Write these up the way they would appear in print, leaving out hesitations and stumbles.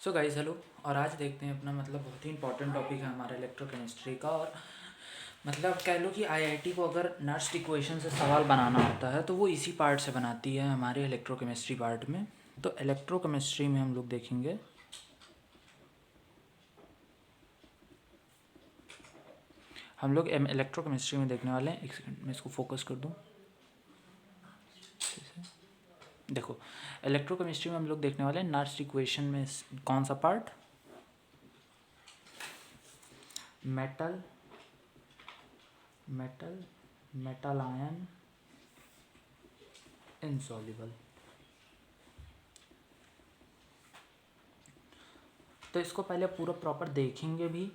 So guys hello. और आज देखते हैं अपना बहुत ही इंपॉर्टेंट टॉपिक है हमारा इलेक्ट्रोकेमिस्ट्री का। और कह लो कि आईआईटी को अगर नर्स्ट इक्वेशन से सवाल बनाना होता है तो वो इसी पार्ट से बनाती है हमारे इलेक्ट्रोकेमिस्ट्री पार्ट में। तो इलेक्ट्रोकेमिस्ट्री में हम लोग देखेंगे इलेक्ट्रोकेमिस्ट्री में देखने वाले हैं। एक सेकंड मैं इसको फोकस कर दूँ। देखो, इलेक्ट्रोकेमिस्ट्री में हम लोग देखने वाले हैं नर्स्ट इक्वेशन में कौन सा पार्ट, मेटल आयन इनसॉल्युबल। तो इसको पहले पूरा प्रॉपर देखेंगे भी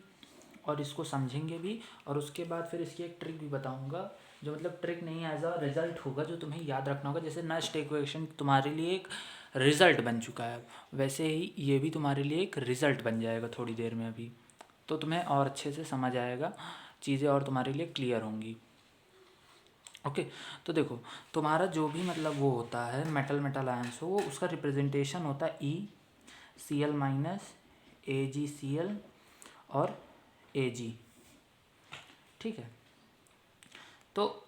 और इसको समझेंगे भी, और उसके बाद फिर इसकी एक ट्रिक भी बताऊंगा जो ट्रिक नहीं, एज अ रिजल्ट होगा जो तुम्हें याद रखना होगा। जैसे नस्ट इक्वेशन तुम्हारे लिए एक रिजल्ट बन चुका है, वैसे ही ये भी तुम्हारे लिए एक रिजल्ट बन जाएगा थोड़ी देर में अभी। तो तुम्हें और अच्छे से समझ आएगा, चीज़ें और तुम्हारे लिए क्लियर होंगी। ओके, तो देखो तुम्हारा जो भी वो होता है मेटल आयंस हो, वो उसका रिप्रेजेंटेशन होता है ई सी L minus A G C L और ए जी। ठीक है, तो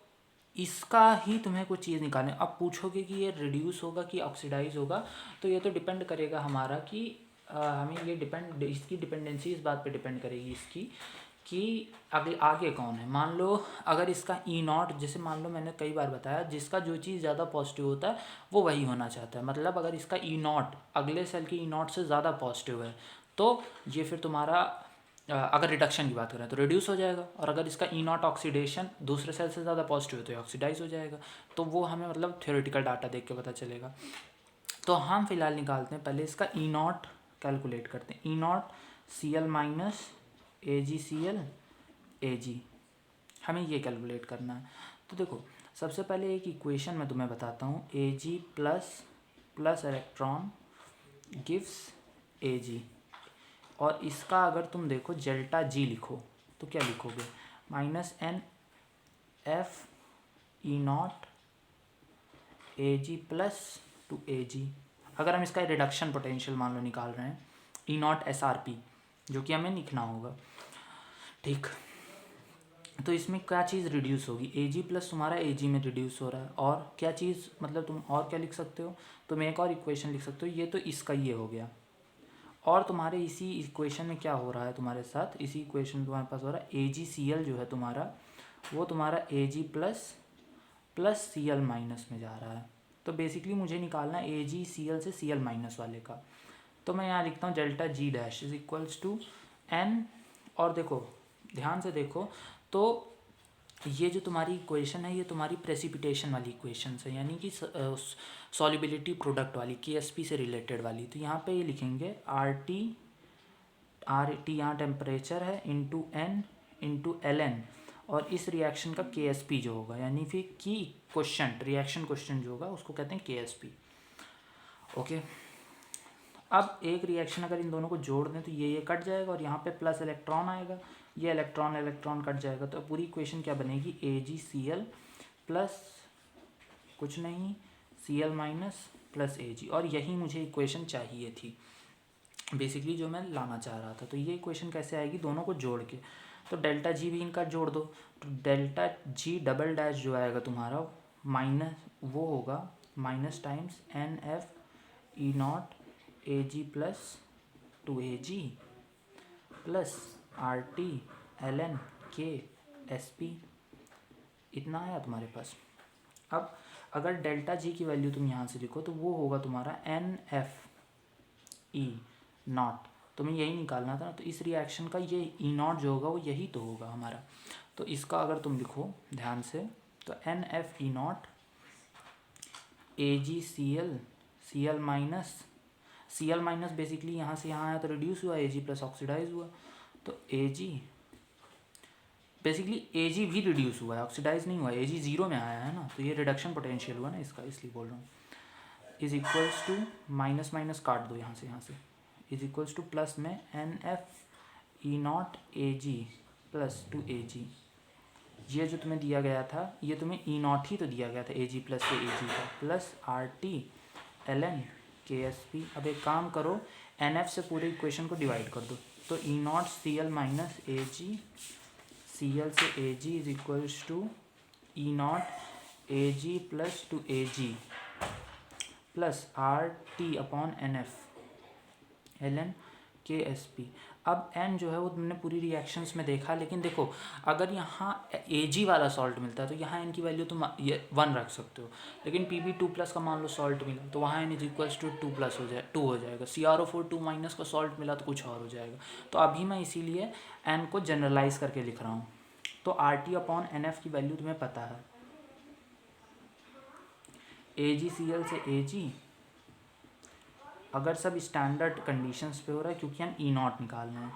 इसका ही तुम्हें कुछ चीज़ निकालनी। अब पूछोगे कि ये रिड्यूस होगा कि ऑक्सीडाइज होगा, तो ये तो डिपेंड करेगा हमारा कि हमें ये इसकी डिपेंडेंसी इस बात पे डिपेंड करेगी इसकी कि आगे कौन है। मान लो अगर इसका ई नॉट, जैसे मान लो मैंने कई बार बताया, जिसका जो चीज़ ज़्यादा पॉजिटिव होता है वो वही होना चाहता है। अगर इसका ई नॉट अगले सेल के ई नॉट से ज़्यादा पॉजिटिव है तो ये फिर तुम्हारा अगर रिडक्शन की बात करें तो रिड्यूस हो जाएगा, और अगर इसका ई नॉट ऑक्सीडेशन दूसरे सेल से ज़्यादा पॉजिटिव है तो ऑक्सीडाइज हो जाएगा। तो वो हमें थ्योरेटिकल डाटा देख के पता चलेगा। तो हम फिलहाल निकालते हैं, पहले इसका ई नॉट कैलकुलेट करते हैं। E nought C L minus A G C L A G, हमें ये कैलकुलेट करना है। तो देखो सबसे पहले एक इक्वेशन मैं तुम्हें बताता हूँ, ए जी प्लस इलेक्ट्रॉन गिव्स ए जी। और इसका अगर तुम देखो डेल्टा जी लिखो तो क्या लिखोगे, minus n F E not A G plus to A G. अगर हम इसका रिडक्शन पोटेंशियल मान लो निकाल रहे हैं, E not S R P, जो कि हमें लिखना होगा। ठीक, तो इसमें क्या चीज़ रिड्यूस होगी, ए जी प्लस तुम्हारा ए जी में रिड्यूस हो रहा है। और क्या चीज़ तुम और क्या लिख सकते हो, तुम एक और इक्वेशन लिख सकते हो। ये तो इसका ये हो गया, और तुम्हारे इसी इक्वेशन में क्या हो रहा है तुम्हारे साथ, इसी इक्वेशन में तुम्हारे पास हो रहा है ए जी सी एल जो है तुम्हारा, वो तुम्हारा ए जी प्लस सी एल माइनस में जा रहा है। तो बेसिकली मुझे निकालना है ए जी सी एल से सी एल माइनस वाले का। तो मैं यहाँ लिखता हूँ delta G dash is equals to N. और देखो ध्यान से देखो, तो ये जो तुम्हारी इक्वेशन है ये तुम्हारी प्रेसिपिटेशन वाली इक्वेशन है, यानी कि सॉल्युबिलिटी प्रोडक्ट वाली, केएसपी से रिलेटेड वाली। तो यहाँ पे ये लिखेंगे आर टी यहाँ टेम्परेचर है into N into L N, और इस रिएक्शन का केएसपी जो होगा, यानी फिर की क्वेश्चन रिएक्शन क्वेश्चन जो होगा उसको कहते हैं केएसपी। ओके, अब एक रिएक्शन अगर इन दोनों को जोड़ दें तो ये कट जाएगा और यहाँ पे प्लस इलेक्ट्रॉन आएगा, ये इलेक्ट्रॉन कट जाएगा। तो पूरी इक्वेशन क्या बनेगी, ए जी सी एल प्लस कुछ नहीं सी एल माइनस प्लस ए जी। और यही मुझे इक्वेशन चाहिए थी बेसिकली, जो मैं लाना चाह रहा था। तो ये इक्वेशन कैसे आएगी, दोनों को जोड़ के। तो डेल्टा जी भी इनका जोड़ दो, तो डेल्टा जी डबल डैश जो आएगा तुम्हारा माइनस, वो होगा minus times N F E not A G plus to A G plus R T L N K S P. इतना आया तुम्हारे पास। अब अगर डेल्टा जी की वैल्यू तुम यहाँ से लिखो तो वो होगा तुम्हारा एन एफ ई नॉट, तुम्हें यही निकालना था ना। तो इस रिएक्शन का ये ई नॉट जो होगा वो यही तो होगा हमारा। तो इसका अगर तुम लिखो ध्यान से, तो N F E not A G C L minus basically यहाँ से यहाँ आया तो रिड्यूस हुआ, ए जी प्लस ऑक्सीडाइज हुआ। तो ए जी बेसिकली ए जी भी रिड्यूस हुआ है, ऑक्सीडाइज नहीं हुआ, ए जी जीरो में आया है ना, तो ये रिडक्शन पोटेंशियल हुआ ना इसका, इसलिए बोल रहा हूँ। इज इक्वल्स टू माइनस काट दो यहाँ से इज इक्वल्स टू प्लस में n F E not A G plus to A G. ये जो तुम्हें दिया गया था ये तुम्हें ई नॉट ही तो दिया गया था, ए जी प्लस के ए जी का, plus R T L N K S P. अब एक काम करो, NF से पूरे इक्वेशन को डिवाइड कर दो, तो E nought C L minus A G, C L से A G is equals to E not A G plus to A G plus R T upon n F L N K S P. अब n जो है वो तुमने पूरी reactions में देखा, लेकिन देखो अगर यहाँ Ag वाला सॉल्ट मिलता है तो यहाँ n की वैल्यू तुम 1 रख सकते हो, लेकिन Pb2 प्लस का मान लो सॉल्ट मिला तो वहाँ n is equals to 2 plus हो जाए 2 हो जाएगा। CrO4 2 माइनस का सॉल्ट मिला तो कुछ और हो जाएगा। तो अभी मैं इसीलिए n को जनरलाइज करके लिख रहा हूँ। तो RT अपॉन NF की वैल्यू तुम्हें पता है, AgCl से Ag अगर सब स्टैंडर्ड कंडीशंस पे हो रहा है, क्योंकि हम ई नॉट निकालना है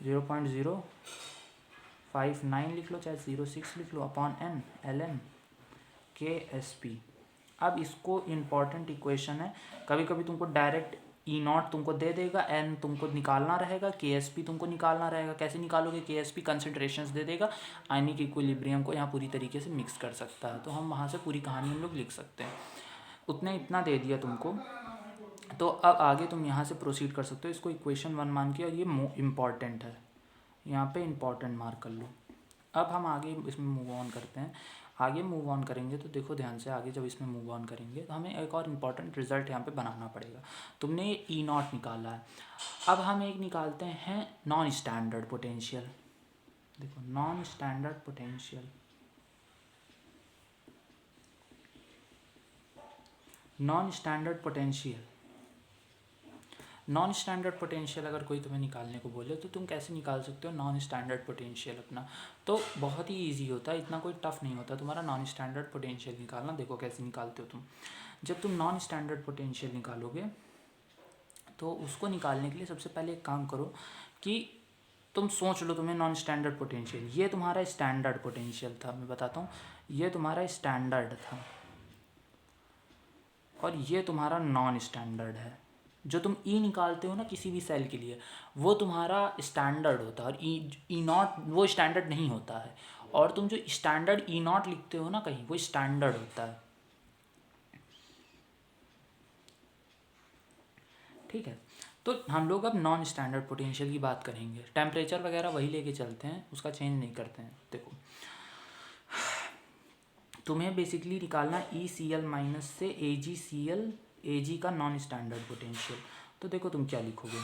0.059 लिख लो चाहे 0.6 लिख लो upon n ln K S P. अब इसको इम्पॉर्टेंट इक्वेशन है, कभी कभी तुमको डायरेक्ट ई नॉट तुमको दे देगा, n तुमको निकालना रहेगा, के एस पी तुमको निकालना रहेगा। कैसे निकालोगे? के एस पी कंसनट्रेशंस दे देगा, आयनिक इक्विलिब्रियम को यहाँ पूरी तरीके से मिक्स कर सकता है, तो हम वहाँ से पूरी कहानी हम लोग लिख सकते हैं। उतने इतना दे दिया तुमको, तो अब आगे तुम यहाँ से प्रोसीड कर सकते हो, इसको इक्वेशन 1 मान के, और ये इम्पॉर्टेंट है, यहाँ पे इम्पॉर्टेंट मार्क कर लो। अब हम आगे इसमें मूव ऑन करते हैं। आगे मूव ऑन करेंगे तो देखो ध्यान से, आगे जब इसमें मूव ऑन करेंगे तो हमें एक और इम्पॉर्टेंट रिजल्ट यहाँ पे बनाना पड़ेगा। तुमने ये ई नॉट निकाला है, अब हम एक निकालते हैं नॉन स्टैंडर्ड पोटेंशियल। देखो non standard potential, non standard potential, non standard potential अगर कोई तुम्हें निकालने को बोले तो तुम कैसे निकाल सकते हो नॉन स्टैंडर्ड पोटेंशियल अपना? तो बहुत ही इजी होता है, इतना कोई टफ नहीं होता तुम्हारा नॉन स्टैंडर्ड पोटेंशियल निकालना। देखो कैसे निकालते हो तुम। जब तुम नॉन स्टैंडर्ड पोटेंशियल निकालोगे तो उसको निकालने के लिए सबसे पहले एक काम करो कि तुम सोच लो तुम्हें नॉन स्टैंडर्ड पोटेंशियल, ये तुम्हारा स्टैंडर्ड पोटेंशियल था, मैं बताता हूँ, ये तुम्हारा स्टैंडर्ड था और ये तुम्हारा नॉन स्टैंडर्ड है। जो तुम ई निकालते हो ना किसी भी सेल के लिए, वो तुम्हारा स्टैंडर्ड होता है, और ई नॉट वो स्टैंडर्ड नहीं होता है। और तुम जो स्टैंडर्ड ई नॉट लिखते हो ना कहीं, वो स्टैंडर्ड होता है। ठीक है, तो हम लोग अब नॉन स्टैंडर्ड पोटेंशियल की बात करेंगे। टेम्परेचर वगैरह वही लेके चलते हैं, उसका चेंज नहीं करते हैं। देखो तुम्हें बेसिकली निकालना ई सी एल माइनस से A G C L A G का नॉन स्टैंडर्ड पोटेंशियल। तो देखो तुम क्या लिखोगे,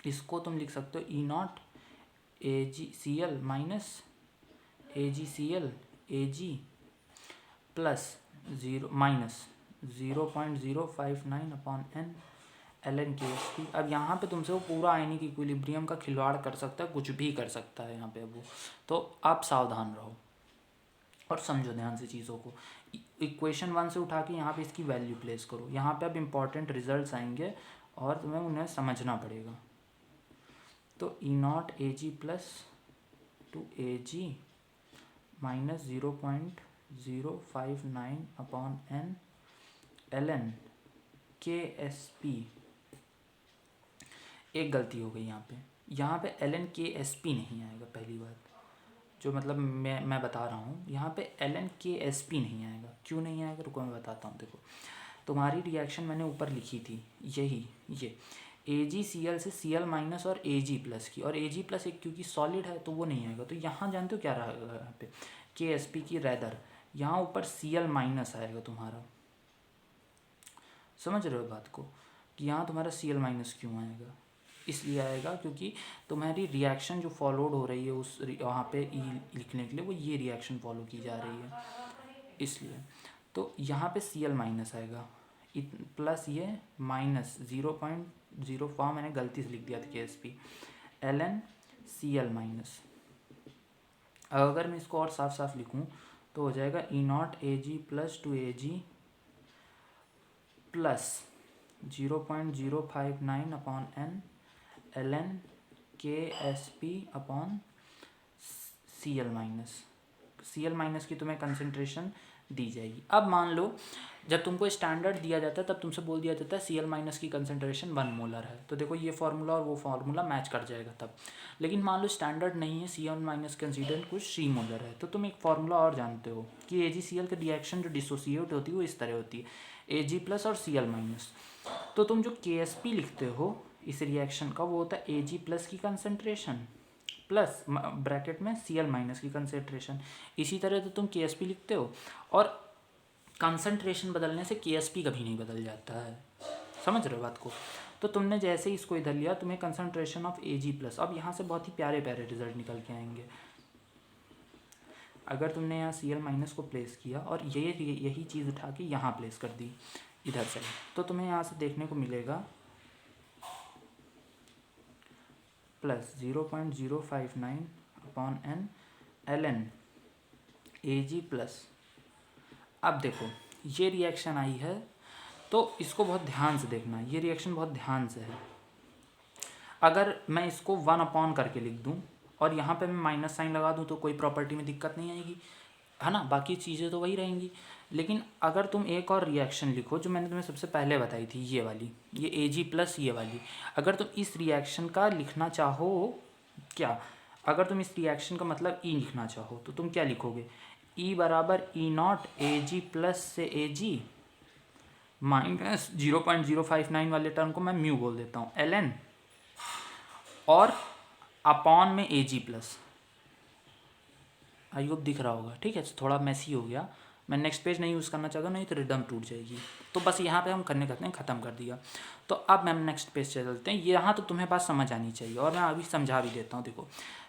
इसको तुम लिख सकते हो E not A G C L minus A G C L A G plus 0.059 upon n ln K S P. अब यहाँ पे तुमसे वो पूरा आयनिक इक्विलिब्रियम का खिलवाड़ कर सकता है, कुछ भी कर सकता है यहाँ पे अब वो, तो आप सावधान रहो और समझो ध्यान से चीज़ों को। इक्वेशन 1 से उठा के यहाँ पे इसकी वैल्यू प्लेस करो। यहाँ पे अब इम्पॉर्टेंट रिजल्ट्स आएंगे और तुम्हें उन्हें समझना पड़ेगा। तो E not A G plus to A G minus 0.059 upon n ln K S P. एक गलती हो गई यहाँ पे ln के एस पी नहीं आएगा, पहली बात जो मतलब मैं बता रहा हूँ, यहाँ पे ln के एस पी नहीं आएगा। क्यों नहीं आएगा रुको मैं बताता हूँ। देखो तुम्हारी रिएक्शन मैंने ऊपर लिखी थी, यही ये AgCl से Cl माइनस और Ag प्लस की, और Ag प्लस एक क्योंकि सॉलिड है तो वो नहीं आएगा। तो यहाँ जानते हो क्या रहेगा यहाँ पे KSP की रेदर, यहाँ ऊपर Cl माइनस आएगा तुम्हारा। समझ रहे हो बात को कि यहाँ तुम्हारा Cl माइनस क्यों आएगा? इसलिए आएगा क्योंकि तुम्हारी रिएक्शन जो फॉलोड हो रही है उस वहाँ पे ई लिखने के लिए वो ये रिएक्शन फॉलो की जा रही है, इसलिए। तो यहाँ पे Cl माइनस आएगा प्लस ये माइनस 0.04 मैंने गलती से लिख दिया था KSP ln Cl माइनस। अगर मैं इसको और साफ साफ लिखूँ तो हो जाएगा E not A G plus to A G plus 0.059 upon n ln K S P upon Cl minus. Cl minus की तुम्हें कंसनट्रेशन दी जाएगी। अब मान लो जब तुमको स्टैंडर्ड दिया जाता है तब तुमसे बोल दिया जाता है Cl माइनस की कंसनट्रेशन 1 मोलर है, तो देखो ये फार्मूला और वो फार्मूला मैच कर जाएगा तब। लेकिन मान लो स्टैंडर्ड नहीं है, Cl माइनस कंसिडरेंट कुछ 3 मोलर है, तो तुम एक फार्मूला और जानते हो कि AgCl की रिएक्शन जो डिसोसिएट होती है वो इस तरह होती है Ag प्लस और Cl माइनस। तो तुम जो Ksp लिखते हो इस रिएक्शन का वो होता है Ag प्लस की कंसनट्रेशन प्लस ब्रैकेट में Cl माइनस की कंसनट्रेशन। इसी तरह तो तुम Ksp लिखते हो और कंसनट्रेशन बदलने से Ksp कभी नहीं बदल जाता है, समझ रहे हो बात को। तो तुमने जैसे ही इसको इधर लिया तुम्हें कंसनट्रेशन ऑफ Ag प्लस, अब यहाँ से बहुत ही प्यारे प्यारे रिजल्ट निकल के आएंगे। अगर तुमने यहाँ Cl माइनस को प्लेस किया और यही चीज़ उठा के यहाँ प्लेस कर दी इधर से, तो तुम्हें यहाँ से देखने को मिलेगा plus 0.059 upon n ln Ag plus. अब देखो ये रिएक्शन आई है तो इसको बहुत ध्यान से देखना, ये रिएक्शन बहुत ध्यान से है। अगर मैं इसको 1 अपॉन करके लिख दूं और यहाँ पे मैं माइनस साइन लगा दूं तो कोई प्रॉपर्टी में दिक्कत नहीं आएगी, है ना, बाकी चीज़ें तो वही रहेंगी। लेकिन अगर तुम एक और रिएक्शन लिखो जो मैंने तुम्हें सबसे पहले बताई थी, ये वाली, ये Ag प्लस ये वाली, अगर तुम इस रिएक्शन का लिखना चाहो क्या, अगर तुम इस रिएक्शन का मतलब E लिखना चाहो तो तुम क्या लिखोगे, E बराबर E0 Ag प्लस से Ag माइनस 0.059 वाले टर्म को मैं म्यू बोल देता हूँ ln और अपॉन में Ag प्लस। आई होप दिख रहा होगा, ठीक है। थोड़ा मैसी हो गया, मैं नेक्स्ट पेज नहीं यूज़ करना चाहता, नहीं तो रिदम टूट जाएगी। तो बस यहाँ पे हम करने करते हैं ख़त्म कर दिया। तो अब मैम नेक्स्ट पेज चलते हैं। यहाँ तो तुम्हें बात समझ आनी चाहिए और मैं अभी समझा भी देता हूँ। देखो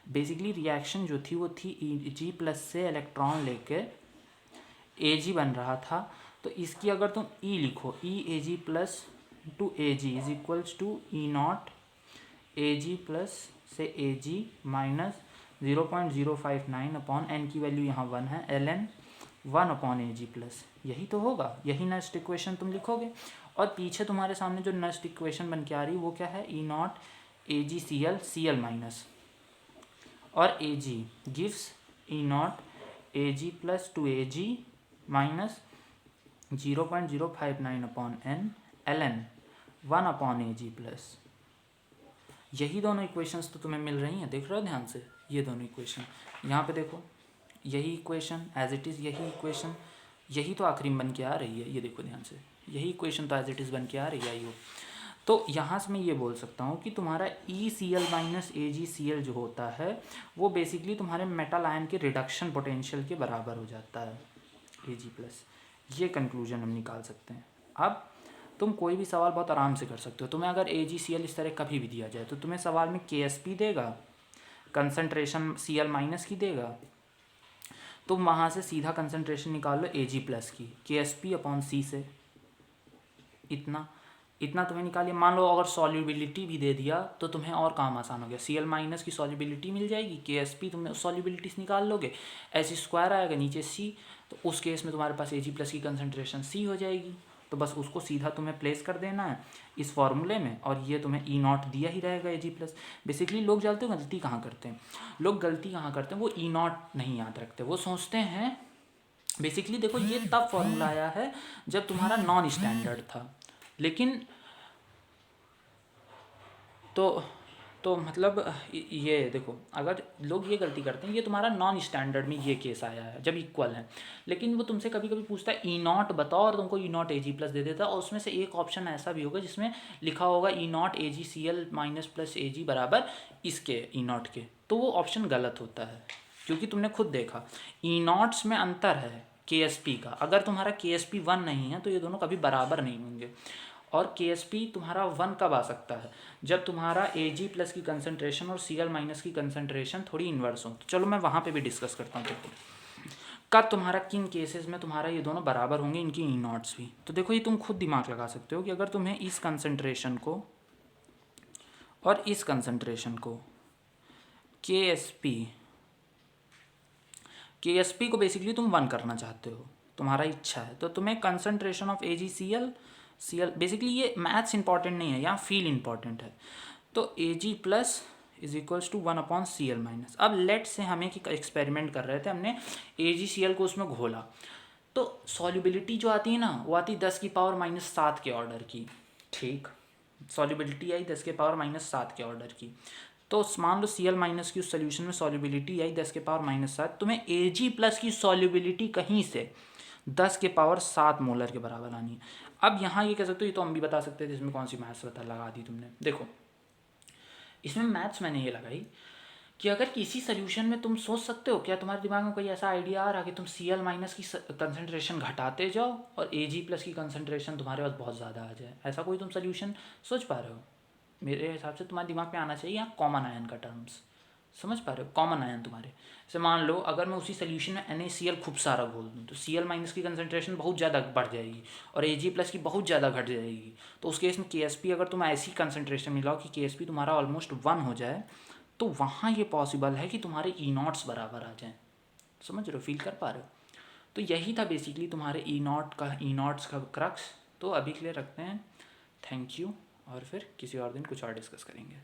बेसिकली रिएक्शन जो थी वो थी Eg प्लस से इलेक्ट्रॉन लेके Ag बन रहा था। तो इसकी अगर तुम E लिखो, Eag plus to Ag is equals to E0 Ag plus से Ag माइनस 0.059 अपॉन n की वैल्यू यहाँ 1 है ln 1 अपॉन Ag प्लस। यही तो होगा, यही नेक्स्ट इक्वेशन तुम लिखोगे। और पीछे तुम्हारे सामने जो नेक्स्ट इक्वेशन बन के आ रही है वो क्या है, E0 AgCl Cl माइनस और Ag gives E0 Ag plus to Ag minus 0.059 upon n ln 1 upon Ag plus. यही दोनों इक्वेशंस तो तुम्हें मिल रही हैं, देख रहे हो ध्यान से, ये दोनों इक्वेशन यहाँ पे देखो, यही इक्वेशन एज इट इज़, यही इक्वेशन, यही तो आखिरी बन के आ रही है, ये देखो ध्यान से, यही इक्वेशन तो एज इट इज़ बन के आ रही है। आई हो तो यहाँ से मैं ये बोल सकता हूँ कि तुम्हारा ECl माइनस AgCl जो होता है वो बेसिकली तुम्हारे मेटल आयन के रिडक्शन पोटेंशियल के बराबर हो जाता है Ag प्लस। ये कंक्लूजन हम निकाल सकते हैं। अब तुम कोई भी सवाल बहुत आराम से कर सकते हो। तुम्हें अगर AgCl इस तरह कभी भी दिया जाए तो तुम्हें सवाल में Ksp देगा, कंसनट्रेशन Cl माइनस की देगा, तुम वहाँ से सीधा कंसनट्रेशन निकाल लो Ag प्लस की Ksp अपॉन C से, इतना तुम्हें निकालिए। मान लो अगर सॉल्युबिलिटी भी दे दिया तो तुम्हें और काम आसान हो गया, Cl माइनस की सॉल्युबिलिटी मिल जाएगी, Ksp तुम उस सॉल्युबिलिटी से निकाल लोगे, S स्क्वायर आएगा नीचे C, तो उस केस में तुम्हारे पास Ag प्लस की कंसनट्रेशन C हो जाएगी। तो बस उसको सीधा तुम्हें प्लेस कर देना है इस फॉर्मूले में और ये तुम्हें E0 दिया ही रहेगा Ag प्लस। बेसिकली लोग जानते हो गलती कहाँ करते हैं, लोग गलती कहाँ करते हैं, वो E0 नहीं याद रखते, वो सोचते हैं बेसिकली, देखो ये तब फॉर्मूला आया है जब तुम्हारा नॉन स्टैंडर्ड था, लेकिन तो मतलब ये देखो अगर लोग ये गलती करते हैं, ये तुम्हारा नॉन स्टैंडर्ड में ये केस आया है जब इक्वल है, लेकिन वो तुमसे कभी कभी पूछता है E0 बताओ और तुमको E0 Ag प्लस दे देता है, और उसमें से एक ऑप्शन ऐसा भी होगा जिसमें लिखा होगा E0 AgCl minus plus Ag बराबर इसके E0 के, तो वो ऑप्शन गलत होता है क्योंकि तुमने खुद देखा E0 में अंतर है Ksp का। अगर तुम्हारा Ksp 1 नहीं है तो ये दोनों कभी बराबर नहीं होंगे। और Ksp तुम्हारा 1 कब आ सकता है, जब तुम्हारा Ag प्लस की कंसनट्रेशन और Cl माइनस की कंसनट्रेशन थोड़ी इन्वर्स हो। तो चलो मैं वहाँ पे भी डिस्कस करता हूँ देखो कब तुम्हारा किन केसेस में तुम्हारा ये दोनों बराबर होंगे, इनकी E0s भी। तो देखो ये तुम खुद दिमाग लगा सकते हो कि अगर तुम्हें इस कंसनट्रेशन को और इस कंसनट्रेशन को Ksp को बेसिकली तुम 1 करना चाहते हो, तुम्हारा इच्छा है, तो तुम्हें कंसनट्रेशन ऑफ AgCl बेसिकली ये मैथ्स इंपॉर्टेंट नहीं है, यहाँ फील इंपॉर्टेंट है। तो Ag plus is equals to 1 upon Cl minus. अब लेट से हम एक एक्सपेरिमेंट कर रहे थे, हमने AgCl को उसमें घोला, तो सॉल्युबिलिटी जो आती है ना वो आती 10 की पावर माइनस 7 के ऑर्डर की, ठीक, सॉल्युबिलिटी आई 10 के पावर माइनस 7 के ऑर्डर की। तो मान लो Cl माइनस की उस सोल्यूशन में सॉल्युबिलिटी आई 10 के पावर माइनस 7, तुम्हें Ag प्लस की सॉल्युबिलिटी कहीं से 10 के पावर 7 मोलर के बराबर आनी है। अब यहाँ ये कह सकते हो, ये तो हम भी बता सकते हैं, जिसमें कौन सी मैथ्स बता लगा दी तुमने। देखो इसमें मैथ्स मैंने ये लगाई कि अगर किसी सोल्यूशन में तुम सोच सकते हो, क्या तुम्हारे दिमाग में कोई ऐसा आइडिया आ रहा कि तुम Cl माइनस की कंसनट्रेशन घटाते जाओ और Ag प्लस की कंसनट्रेशन तुम्हारे पास बहुत ज़्यादा आ जाए, ऐसा कोई तुम सोल्यूशन सोच पा रहे हो? मेरे हिसाब से तुम्हारे दिमाग में आना चाहिए यहाँ कॉमन आयन का टर्म्स, समझ पा रहे हो? कॉमन आयन तुम्हारे, जैसे मान लो अगर मैं उसी सोल्यूशन में NaCl खूब सारा घोल दूँ तो Cl माइनस की कंसनट्रेशन बहुत ज़्यादा बढ़ जाएगी और Ag प्लस की बहुत ज़्यादा घट जाएगी। तो उस केस में KSP अगर तुम ऐसी कंसनट्रेशन मिलाओ कि KSP तुम्हारा ऑलमोस्ट 1 हो जाए, तो वहाँ ये पॉसिबल है कि तुम्हारे ई नॉट्स बराबर आ जाएं। समझ रहे हो, फील कर पा रहे हो? तो यही था बेसिकली तुम्हारे ई नॉट्स का क्रक्स। तो अभी के लिए रखते हैं, थैंक यू, और फिर किसी और दिन कुछ और डिस्कस करेंगे।